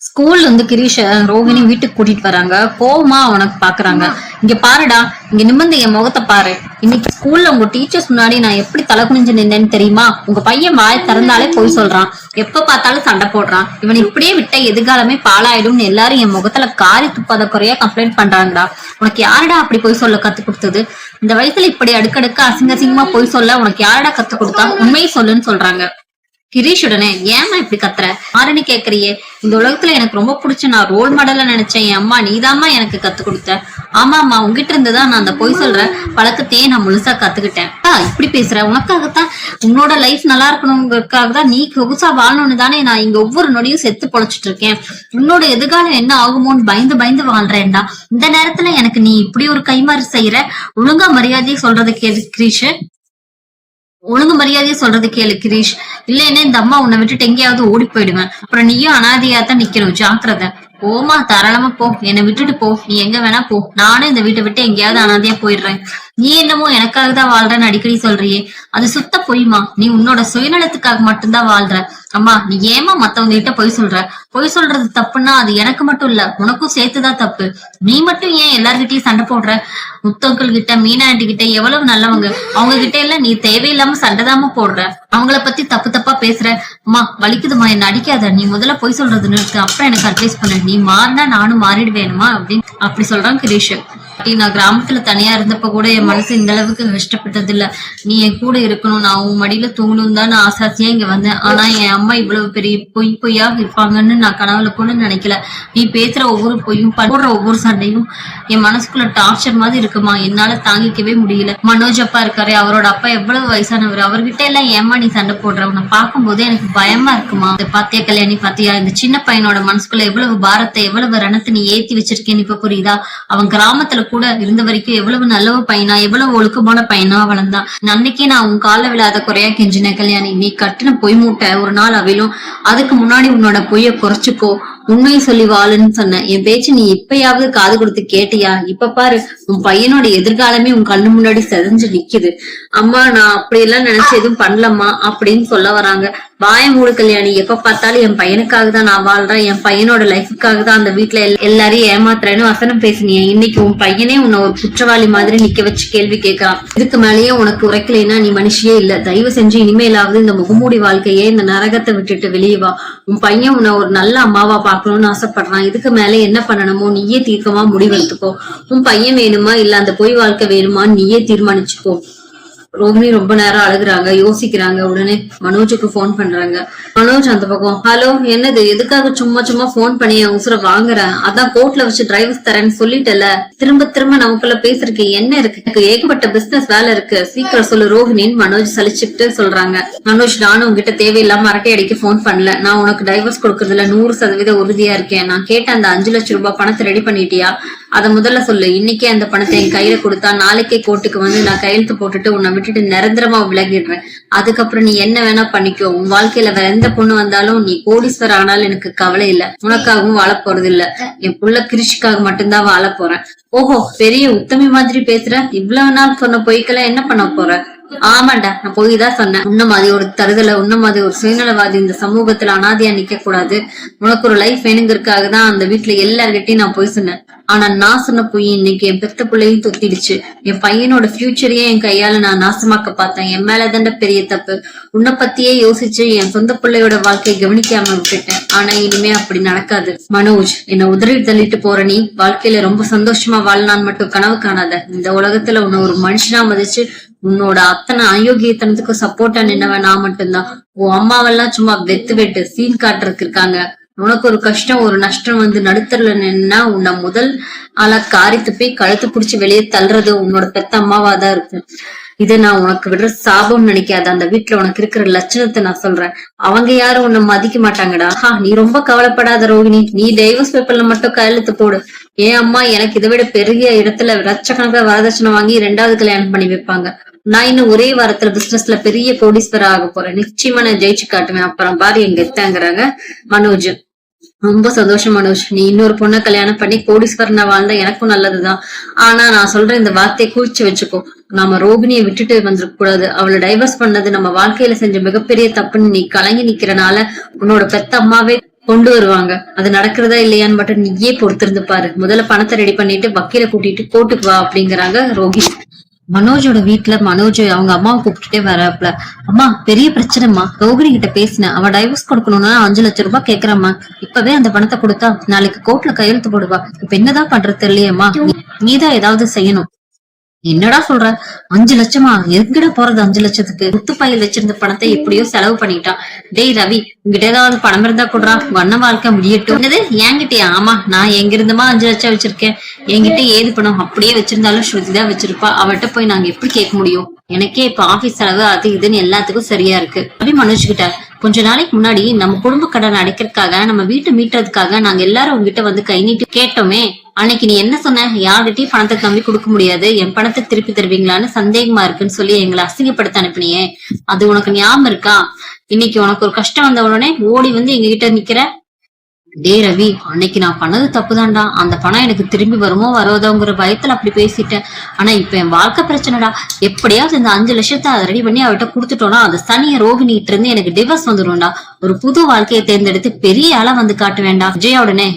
ஸ்கூல்ல இருந்து கிரீஷ ரோகிணி வீட்டுக்கு கூட்டிட்டு வராங்க. கோவமா அவனுக்கு பாக்குறாங்க. இங்க பாருடா, இங்க நிமிர்ந்து என் முகத்தை பாரு. இன்னைக்கு ஸ்கூல்ல உங்க டீச்சர்ஸ் முன்னாடி நான் எப்படி தலை குனிஞ்சு நின்னேன்னு தெரியுமா? உங்க பையன் வாய திறந்தாலே போய் சொல்றான், எப்ப பார்த்தாலும் சண்டை போடுறான். இவன் இப்படியே விட்ட எதிர்காலமே பாலாயிடும்னு எல்லாரும் என் முகத்துல காரி துப்பாத குறையா கம்ப்ளைண்ட் பண்றாங்கடா. உனக்கு யாருடா அப்படி போய் சொல்ல கத்து கொடுத்தது? இந்த வயசுல இப்படி அடுக்கடுக்க அசிங்க அசிங்கமா போய் சொல்ல உனக்கு யாருடா கத்து கொடுத்தா? உண்மையை சொல்லுன்னு சொல்றாங்க. கிரீஷ் உடனே, ஏமா இப்படி கத்துற? ஆறுன்னு கேக்குறியே. இந்த உலகத்துல எனக்கு ரொம்ப பிடிச்ச நான் ரோல் மாடலா நினைச்சேன் என் அம்மா நீதாம்மா எனக்கு கத்து கொடுத்த. ஆமாமா, உங்ககிட்ட இருந்துதான் நான் அந்த பொய் சொல்ற பழக்கத்தையே நான் முழுசா கத்துக்கிட்டேன். இப்படி பேசுற, உனக்காகத்தான், உன்னோட லைஃப் நல்லா இருக்கணுங்கிறதுக்காக தான், நீ சொகுசா வாழணும்னு தானே நான் இங்க ஒவ்வொரு நொடியும் செத்து பொழைச்சிட்டு இருக்கேன். உன்னோட எதிர்காலம் என்ன ஆகுமோன்னு பயந்து பயந்து வாழ்றேன்டா. இந்த நேரத்துல எனக்கு நீ இப்படி ஒரு கைமாறு செய்யற. ஒழுங்கா மரியாதையை சொல்றது கேளு கிரீஷ். ஒழுங்கு மரியாதையை சொல்றது கேளு கிரீஷ். இல்லைன்னா இந்த அம்மா உன்னை விட்டுட்டு எங்கேயாவது ஓடி போயிடுவேன். அப்புறம் நீயும் அனாதையா தான் நிக்கணும். ஜாக்கிரதை. போமா, தாராளமா போ, என்னை விட்டுட்டு போ, நீ எங்க வேணா போ. நானும் இந்த வீட்டை விட்டு எங்கேயாவது அனாதையா போயிடுறேன். நீ என்னமோ எனக்காக தான் வாழ்றேன்னு அடிக்கடி சொல்றியே, அது சுத்த பொய்மா. நீ உன்னோட சுயநலத்துக்காக மட்டும்தான் வாழ்ற. அம்மா, நீ ஏமா மத்தவங்க கிட்ட பொய் சொல்ற? பொய் சொல்றது தப்புன்னா அது எனக்கு மட்டும் இல்ல, உனக்கும் சேர்த்துதான் தப்பு. நீ மட்டும் ஏன் எல்லார்கிட்டயும் சண்டை போடுற? முத்தோக்கள் கிட்ட, மீனா ஆண்டி கிட்ட எவ்வளவு நல்லவங்க, அவங்க கிட்ட எல்லாம் நீ தேவையில்லாம சண்டைதாம போடுற. அவங்கள பத்தி தப்பு தப்பா பேசுற. அம்மா வலிக்குதுமா, என்ன அடிக்காத. நீ முதல்ல பொய் சொல்றது நிறுத்து, அப்புறம் எனக்கு அட்வைஸ் பண்ணு. நீ மாறினா நானும் மாறிடுவேணுமா அப்படின்னு அப்படி சொல்றான் கிரீஷ். நான் கிராமத்துல தனியா இருந்தப்ப கூட என் மனசு இந்த அளவுக்கு கஷ்டப்பட்டது இல்ல. நீ என் கூட இருக்கணும், நான் உன் மடியில தூங்கணும் தான் நான் ஆசாசியா இங்க வந்தேன். ஆனா என் அம்மா இவ்வளவு பெரிய பொய்யா இருப்பாங்கன்னு நான் கனவுல கூட நினைக்கல. நீ பேசுற ஒவ்வொரு பொய்யும், போடுற ஒவ்வொரு சண்டையும் என் மனசுக்குள்ள டார்ச்சர் மாதிரி இருக்குமா. என்னால தாங்கிக்கவே முடியல. மனோஜ் அப்பா இருக்காரு, அவரோட அப்பா எவ்வளவு வயசானவர், அவர்கிட்ட எல்லாம் ஏமா நீ சண்டை போடுற? உன்னை பார்க்கும் போதே எனக்கு பயமா இருக்குமா. பாத்தியா கல்யாணி, பாத்தியா இந்த சின்ன பையனோட மனசுக்குள்ள எவ்வளவு பாரத்தை, எவ்வளவு ரணத்தை நீ ஏத்தி வச்சிருக்கேன்னு இப்ப புரியுதா? அவன் கிராமத்துல கூட இருந்த வரைக்கும் எவ்வளவு நல்லவ பையனா, எவ்வளவு ஒழுக்கமான பையனா வளர்ந்தான். அன்னைக்கே நான் உன் கால விழாத குறையா கெஞ்சின. கல்யாணி, நீ கட்டின பொய் மூட்டை ஒரு நாள் அவிலும். அதுக்கு முன்னாடி உன்னோட பொய்ய குறைச்சுக்கோ, உண்மையை சொல்லி வாழுன்னு சொன்னேன். என் பேச்சு நீ இப்பயாவது காது கொடுத்து கேட்டியா? இப்ப பாரு, உன் பையனோட எதிர்காலமே உன் கண்ணு முன்னாடி செதஞ்சு நிக்குது. அம்மா, நான் அப்படியெல்லாம் நினைச்சு எதுவும் பண்ணலம்மா அப்படின்னு சொல்ல வராங்க. வாய மூடு கல்யாணி, எப்ப பார்த்தாலும் என் பையனுக்காக தான் நான் வாழ்றேன், என் பையனோட லைஃபுக்காக தான் அந்த வீட்டுல எல்லாரையும் ஏமாத்துறேன்னு வசனம் பேசினிய. இன்னைக்கு உன் பையனே உன்னை ஒரு குற்றவாளி மாதிரி நிக்க வச்சு கேள்வி கேட்கறான். இதுக்கு மேலேயே உனக்கு உரைக்கலைன்னா நீ மனுஷியே இல்ல. தயவு செஞ்சு இனிமேலாவது இந்த முகமூடி வாழ்க்கையே, இந்த நரகத்தை விட்டுட்டு வெளியே வா. உன் பையன் உன்னை ஒரு நல்ல அம்மாவா பாக்கணும்னு ஆசைப்படுறான். இதுக்கு மேல என்ன பண்ணணுமோ நீயே தீர்க்கமா முடிவெடுத்துக்கோ. உன் பையன் வேணுமா இல்ல அந்த பொய் வாழ்க்கை வேணுமான்னு நீயே தீர்மானிச்சுக்கோ. ரோகிணி ரொம்ப நேரம் அழுகுறாங்க, யோசிக்கிறாங்க. உடனே மனோஜுக்கு போன் பண்றாங்க. மனோஜ் அந்த பக்கம், ஹலோ, என்னது, எதுக்காக சும்மா சும்மா போன் பண்ணி உசுர வாங்குறேன்? அதான் கோர்ட்ல வச்சு டிரைவர்ஸ் தரேன்னு சொல்லிட்டல. திரும்ப திரும்ப நமக்குள்ள பேசுறதுக்கு என்ன இருக்கு? எனக்கு ஏகப்பட்ட பிசினஸ் வேலை இருக்கு, சீக்கிரம் சொல்லு ரோஹிணின்னு மனோஜ் சலிச்சுட்டு சொல்றாங்க. மனோஜ், நானும் உங்ககிட்ட தேவையில்லாம அரட்டை அடிக்க போன் பண்ணல. நான் உனக்கு டைவர்ஸ் கொடுக்கறதுல 100% உறுதியா இருக்கேன். நான் கேட்ட அந்த 5 லட்சம் ரூபாய் பணத்தை ரெடி பண்ணிட்டியா? அத முதல்ல சொல்லு. இன்னைக்கே அந்த பணத்தை என் கையில கொடுத்தா நாளைக்கே கோர்ட்டுக்கு வந்து நான் கையெழுத்து போட்டுட்டு உன்னை விட்டுட்டு நிரந்தரமா விலகிடுறேன். அதுக்கப்புறம் நீ என்ன வேணா பண்ணிக்கோ. உன் வாழ்க்கையில வேற எந்த பொண்ணு வந்தாலும், நீ கோடீஸ்வரர் ஆனாலும் எனக்கு கவலை இல்ல. உனக்காகவும் வாழ போறது இல்ல, என் புள்ள கிருஷிக்காக மட்டும்தான் வாழ போறேன். ஓஹோ, பெரிய உத்தமி மாதிரி பேசுற. இவ்வளவு நாள் சொன்ன பொய்க்கெல்லாம் என்ன பண்ண போற? ஆமாண்டா, நான் போய் தான் சொன்னேன். உன்ன மாதிரி ஒரு தருதலை, உன்ன மாதிரி ஒரு சுயநலவாதி இந்த சமூகத்துல அனாதையா நிக்க கூடாது. உனக்கு ஒரு லைஃப் வேணுங்கிறதுக்காக தான் அந்த வீட்டுல எல்லார்கிட்டையும் நான் போய் சொன்னேன். ஆனா நான் சொன்ன பொய் இன்னைக்கு என் பெத்த பிள்ளையும் தொத்திடுச்சு. என் பையனோட ஃபியூச்சரையே என் கையால நான் நாசமாக்க பார்த்தேன். என் மேலதாண்ட பெரிய தப்பு. உன்னை பத்தியே யோசிச்சு என் சொந்த பிள்ளையோட வாழ்க்கையை கவனிக்காம விட்டுட்டேன். ஆனா இனிமே அப்படி நடக்காது. மனோஜ், என்ன உதறி தள்ளிட்டு போற நீ வாழ்க்கையில ரொம்ப சந்தோஷமா வாழலான்னு மட்டும் கனவு காணாத. இந்த உலகத்துல உன்னை ஒரு மனுஷனா மதிச்சு உன்னோட அத்தனை அயோக்கியத்தனத்துக்கு சப்போர்ட்டா நின்னவன் நான் மட்டும்தான். உன் அம்மாவெல்லாம் சும்மா வெட்டு சீன் காட்டுறதுக்கு இருக்காங்க. உனக்கு ஒரு கஷ்டம், ஒரு நஷ்டம் வந்து நடுத்தரல நின்னா உன்னை முதல் ஆளா காரி துப்பி கழுத்து புடிச்சு வெளியே தள்ளுறது உன்னோட பெத்த அம்மாவாதான் இருக்கும். இதை நான் உனக்கு விடுற சாபம் நினைக்காத. அந்த வீட்டுல உனக்கு இருக்கிற லட்சணத்தை நான் சொல்றேன். அவங்க யாரும் உன்னை மதிக்க மாட்டாங்கடா. நீ ரொம்ப கவலைப்படாத ரோகிணி. நீ டைவர்ஸ் பேப்பர்ல மட்டும் கையெழுத்து போடு. ஏன் அம்மா எனக்கு இதை விட பெரிய இடத்துல லட்சக்கணக்கில் வரதட்சணை வாங்கி 2வது கல்யாணம் பண்ணி வைப்பாங்க. நான் இன்னும் ஒரே வாரத்துல பிசினஸ்ல பெரிய கோடீஸ்வரர் ஆக போறேன். நிச்சயமா நான் ஜெயிச்சு காட்டுவேன். அப்புறம் பாரு எங்க எத்தாங்கிறாங்க மனோஜ். ரொம்ப சந்தோஷம் மனோஜ், நீ இன்னொரு பொண்ணை கல்யாணம் பண்ணி கோடீஸ்வரனா வாழ்ந்தா எனக்கும் நல்லதுதான். ஆனா நான் சொல்ற இந்த வார்த்தையை குறிச்சு வச்சுக்கோ. நாம ரோகிணியை விட்டுட்டு வந்துருக்க கூடாது. அவளை டைவர்ஸ் பண்ணது நம்ம வாழ்க்கையில செஞ்ச மிகப்பெரிய தப்புன்னு நீ கலங்கி நிக்கிறனால உன்னோட பெத்த அம்மாவே கொண்டு வருவாங்க. அது நடக்கிறதா இல்லையான்னு மட்டும் நீயே பொறுத்திருந்து பாரு. முதல்ல பணத்தை ரெடி பண்ணிட்டு வக்கீல கூட்டிட்டு கோர்ட்டுக்கு வா அப்படிங்கிறாங்க ரோஹிணி. மனோஜோட வீட்டுல மனோஜ் அவங்க அம்மாவை கூப்பிட்டுட்டே வராப்ல. அம்மா பெரிய பிரச்சனைமா, ரோகிணி கிட்ட பேசினேன், அவ டைவர்ஸ் கொடுக்கணும்னா 5 லட்சம் ரூபாய் கேக்குறாம்மா. இப்பவே அந்த பணத்தை கொடுத்தா நாளைக்கு கோர்ட்ல கையெழுத்து போடுவா. இப்ப என்னதான் பண்றது தெரியலையேம்மா, நீதான் ஏதாவது செய்யணும். என்னடா சொல்ற? 5 லட்சமா? எங்கடா போறது 5 லட்சத்துக்கு? முத்துப்பையில் வச்சிருந்த பணத்தை எப்படியோ செலவு பண்ணிட்டான். டேய் ரவி, உங்ககிட்ட ஏதாவது பணம் இருந்தா கொடுறா, உங்க அண்ணன் வாழ்க்கை முடியட்டும். என்னது என்கிட்டயா? ஆமா, நான் எங்க இருந்துமா 5 லட்சம் வச்சிருக்கேன். என்கிட்ட ஏது பணம் அப்படியே வச்சிருந்தாலும் ஸ்ருதி தான் வச்சிருப்பா. அவட்ட போய் நாங்க எப்படி கேட்க முடியும்? எனக்கே இப்ப ஆபீஸ் செலவு அது இதுன்னு எல்லாத்துக்கும் சரியா இருக்கு. அப்படி மனோஜ் கிட்ட கொஞ்ச நாளைக்கு முன்னாடி நம்ம குடும்ப கடன் அடைக்கிறதுக்காக, நம்ம வீட்டை மீட்டதுக்காக நாங்க எல்லாரும் உங்ககிட்ட வந்து கை நீட்டி கேட்டோமே, அன்னைக்கு நீ என்ன சொன்ன? யார்கிட்டயும் பணத்தை நம்பி கொடுக்க முடியாது, என் பணத்தை திருப்பி தருவீங்களான்னு சந்தேகமா இருக்குன்னு சொல்லி எங்களை அசிங்கப்படுத்த அனுப்பினியே, அது உனக்கு ஞாபகம் இருக்கா? இன்னைக்கு உனக்கு ஒரு கஷ்டம் வந்த உடனே ஓடி வந்து எங்க கிட்ட நிக்கிற. டே ரவி, அன்னைக்கு நான் பண்ணது தப்புதான்டா. அந்த பணம் எனக்கு திரும்பி வருமோ வரோதோங்கிற பயத்துல அப்படி பேசிட்டேன். ஆனா இப்ப என் வாழ்க்கை பிரச்சனைடா. எப்படியாவது இந்த 5 லட்சத்தை அதை ரெடி பண்ணி அவட்ட குடுத்துட்டோம்னா அந்த சனிய ரோகிணிட்டு இருந்து எனக்கு டிவோர்ஸ் வந்துடும்டா. ஒரு புது வாழ்க்கையை தேர்ந்தெடுத்து பெரிய ஆளா வந்து காட்ட வேண்டாம். விஜயா உடனே,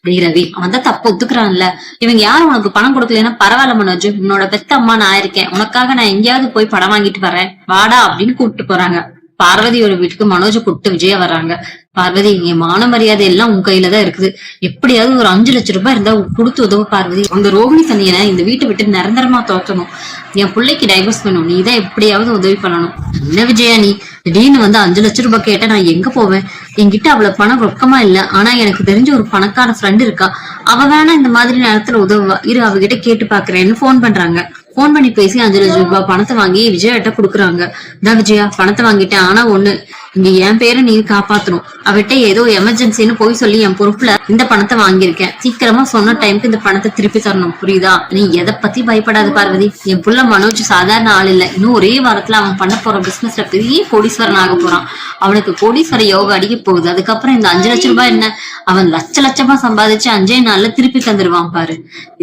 டே ரவி, அவன் தான் தப்பு ஒத்துக்கிறான்ல. இவங்க யாரும் உனக்கு பணம் கொடுக்கலன்னா பரவாயில்ல மனோஜ், உன்னோட பெத்த அம்மா நான் இருக்கேன், உனக்காக நான் எங்கேயாவது போய் பணம் வாங்கிட்டு வரேன், வாடா அப்படின்னு கூப்பிட்டு போறாங்க. பார்வதியோட வீட்டுக்கு மனோஜ கூப்பிட்டு விஜயா வர்றாங்க. பார்வதி, என் மான மரியாதை எல்லாம் உன் கையில தான் இருக்குது. எப்படியாவது ஒரு 5 லட்சம் ரூபாய் இருந்தா கொடுத்து உதவு பார்வதி. அந்த ரோகிணி சனியனை இந்த வீட்டை விட்டு நிரந்தரமா தோற்றணும். என் பிள்ளைக்கு டைவர்ஸ் பண்ணணும். நீ தான் எப்படியாவது உதவி பண்ணணும். என்ன விஜயா நீ திடீர்னு வந்து 5 லட்சம் ரூபாய் கேட்டா நான் எங்க போவேன்? என்கிட்ட அவ்வளவு பணம் ரொக்கமா இல்ல. ஆனா எனக்கு தெரிஞ்ச ஒரு பணக்கார ஃப்ரெண்ட் இருக்கா, அவ வேணா இந்த மாதிரி நேரத்துல உதவுவா. இரு, அவகிட்ட கேட்டு பாக்குறேன்னு போன் பண்றாங்க. போன் பண்ணி பேசி 5 லட்சம் ரூபாய் பணத்தை வாங்கி விஜயாட்ட குடுக்குறாங்க. தான் விஜயா, பணத்தை வாங்கிட்டேன். ஆனா ஒண்ணு, இங்க என் பேரை நீ காப்பாத்தணும். அவட்ட ஏதோ எமர்ஜென்சின்னு போய் சொல்லி என் பொறுப்புல இந்த பணத்தை வாங்கியிருக்கேன். சீக்கிரமா சொன்ன டைமுக்கு இந்த பணத்தை திருப்பி தரணும், புரியுதா? நீ எதை பத்தி பயப்படாது பார்வதி. என் புள்ள மனோஜ் சாதாரண ஆள் இல்ல. இன்னும் ஒரே வாரத்துல அவன் பண்ண போற பிசினஸ்ல பெரிய கோடீஸ்வரன் ஆக போறான். அவனுக்கு கோடீஸ்வர யோகா அடிக்க போகுது. அதுக்கப்புறம் இந்த 5 லட்சம் ரூபாய் என்ன, அவன் லட்சமா சம்பாதிச்சு 5 நாள்ல திருப்பி தந்துருவான் பாரு.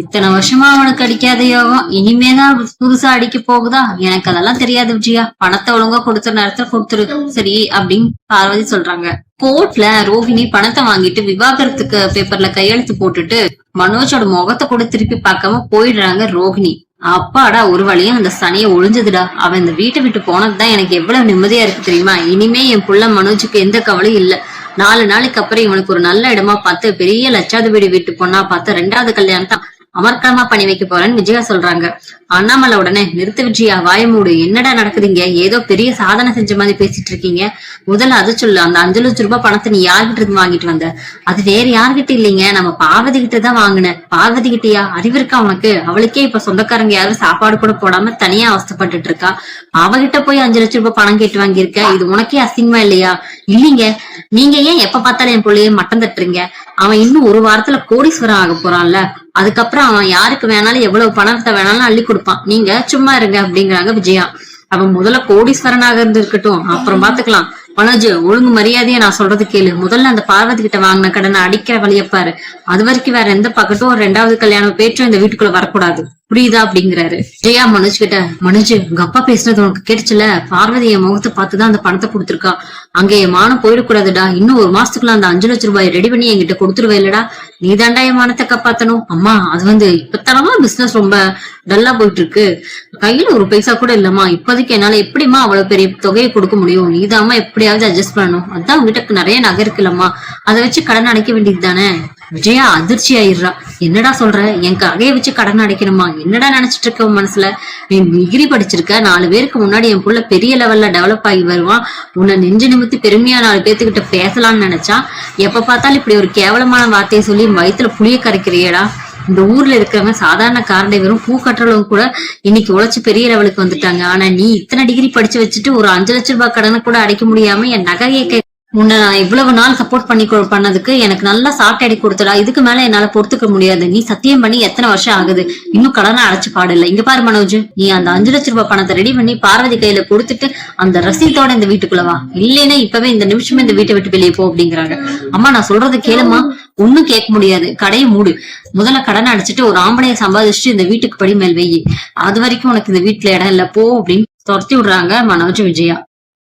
இத்தனை வருஷமா அவனுக்கு அடிக்காத யோகம் இனிமேதான் புதுசா அடிக்க போகுதா? எனக்கு அதெல்லாம் தெரியாது விஜயா. பணத்தை ஒழுங்கா கொடுத்த நேரத்துல கொடுத்துரு, சரி அப்படின்னு பார்வதி சொல்றாங்க. கோர்ட்ல ரோஹிணி பணத்தை வாங்கிட்டு விவாகரத்துக்கு பேப்பர்ல கையெழுத்து போட்டுட்டு மனோஜோட முகத்தை கூட திருப்பி பார்க்காம போயிடுறாங்க ரோஹிணி. அப்பாடா, ஒரு வழியா அந்த சனிய ஒழிஞ்சதுடா. அவன் இந்த வீட்டை விட்டு போனதுதான் எனக்கு எவ்வளவு நிம்மதியா இருக்கு தெரியுமா? இனிமே என் புள்ள மனோஜுக்கு எந்த கவலையும் இல்ல. 4 நாளைக்கு அப்புறம் இவனுக்கு ஒரு நல்ல இடமா பார்த்து பெரிய லட்சாதிபதி வீட்டு பொண்ணா பார்த்து 2வது கல்யாணத்தை அமர்க்கலமா பண்ணி வைக்க போறேன்னு விஜயா சொல்றாங்க. அண்ணாமலை உடனே, நிறுத்த விஜயா, வாய மூடு, என்னடா நடக்குதுங்க? ஏதோ பெரிய சாதனை செஞ்ச மாதிரி பேசிட்டு இருக்கீங்க. முதல்ல அது சொல்லு, அந்த 5 லட்சம் ரூபாய் பணத்தை நீ யார்கிட்ட இருந்து வாங்கிட்டு வந்த? அது வேற யார்கிட்ட இல்லைங்க, நம்ம பார்வதி கிட்ட தான் வாங்கினேன். பார்வதி கிட்டயா? அறிவு இருக்கா உனக்கு? அவளுக்கே இப்ப சொந்தக்காரங்க யாரும் சாப்பாடு கூட போடாம தனியா அவஸ்தப்பட்டுட்டு இருக்கா. அவகிட்ட போய் 5 லட்சம் ரூபாய் பணம் கேட்டு வாங்கியிருக்க. இது உனக்கே அசிங்கமா இல்லையா? இல்லீங்க, நீங்க ஏன் எப்ப பார்த்தாலும் என் பிள்ளைய மட்டம் தட்டுறீங்க? அவன் இன்னும் ஒரு வாரத்துல கோடீஸ்வரன் ஆக போறான்ல. அதுக்கப்புறம் அவன் யாருக்கு வேணாலும் எவ்வளவு பணத்தை வேணாலும் அள்ளி கொடுப்பான். நீங்க சும்மா இருங்க அப்படிங்கிறாங்க விஜயா. அவன் முதல்ல கோடீஸ்வரனாக இருந்து இருக்கட்டும், அப்புறம் பாத்துக்கலாம். மனோஜ், ஒழுங்கு மரியாதையா நான் சொல்றது கேளு. முதல்ல அந்த பார்வதி கிட்ட வாங்கின கடனை அடிக்கிற வழியப்பாரு. அது வரைக்கும் வேற எந்த பக்கட்டும் ஒரு 2வது கல்யாணம் பேச்சும் இந்த வீட்டுக்குள்ள வரக்கூடாது, புரியுதா அப்படிங்கிறாரு. ஜெயா மனோஜ் கிட்ட, மனோஜ், உங்க அப்பா பேசுனது உனக்கு கேட்டுச்சுல? பார்வதி என் முகத்தை பார்த்துதான் அந்த பணத்தை கொடுத்துருக்கா. அங்க என் மானம் போயிடக்கூடாதுடா. இன்னும் ஒரு மாசத்துக்குள்ள அந்த 5 லட்சம் ரூபாய் ரெடி பண்ணி என்கிட்ட கொடுத்துருவே இல்லடா. நீ தாண்டா என் மானத்தை காப்பாத்தணும். அம்மா, அது வந்து இப்பத்தனமா பிசினஸ் ரொம்ப டல்லா போயிட்டு இருக்கு. கையில ஒரு பைசா கூட இல்லம்மா. இப்போதைக்கு என்னால எப்படிமா அவ்வளவு பெரிய தொகையை கொடுக்க முடியும்? நீதாம்மா எப்படியாவது அட்ஜஸ்ட் பண்ணணும். அதான் உங்ககிட்ட நிறைய நகை இருக்குல்லம்மா, அதை வச்சு கடன் அடைக்க வேண்டியது தானே. விஜயா அதிர்ச்சி ஆயிடுறா. என்னடா சொல்ற? என் ககையை வச்சு கடன் அடைக்கணுமா? என்னடா நினைச்சிட்டு இருக்க உன் மனசுல? நீ டிகிரி படிச்சிருக்க, 4 பேருக்கு முன்னாடி என் புள்ள பெரிய லெவல்ல டெவலப் ஆகி வருவான். உன்னை நெஞ்சு நிமித்தி பெருமையா 4 பேத்துக்கிட்ட பேசலாம்னு நினைச்சா எப்ப பார்த்தாலும் இப்படி ஒரு கேவலமான வார்த்தையை சொல்லி வயித்துல புளிய கரைக்கிறியடா. இந்த ஊர்ல இருக்கிறவங்க சாதாரண காரண்டை வெறும் பூ கட்டுறவங்க கூட இன்னைக்கு உழைச்சு பெரிய லெவலுக்கு வந்துட்டாங்க. ஆனா நீ இத்தனை டிகிரி படிச்சு வச்சுட்டு ஒரு 5 லட்சம் ரூபாய் கடனை கூட அடைக்க முடியாம என் நகையை உன்னை நான் இவ்வளவு நாள் சப்போர்ட் பண்ணதுக்கு எனக்கு நல்லா சாட்டை அடி கொடுத்தடா. இதுக்கு மேல என்னால பொறுத்துக்க முடியாது. நீ சத்தியம் பண்ணி எத்தனை வருஷம் ஆகுது, இன்னும் கடனை அடைச்சு பாடல. இங்க பாரு மனோஜ், நீ அந்த 5 லட்சம் ரூபாய் பணத்தை ரெடி பண்ணி பார்வதி கையில கொடுத்துட்டு அந்த ரசீதோட இந்த வீட்டுக்குள்ள வா. இல்லைன்னா இப்பவே இந்த நிமிஷமே இந்த வீட்டை விட்டு வெளியே போ அப்படிங்கிறாங்க. அம்மா, நான் சொல்றது கேளுமா. ஒண்ணும் கேட்க முடியாது, கடையை மூடு. முதல்ல கடனை அடிச்சுட்டு ஒரு ஆம்பளைய சம்பாதிச்சுட்டு இந்த வீட்டுக்கு படி மேல் வெயி. அது வரைக்கும் உனக்கு இந்த வீட்டுல இடம் இல்ல, போ அப்படின்னு துரத்தி விடுறாங்க மனோஜ் விஜயா.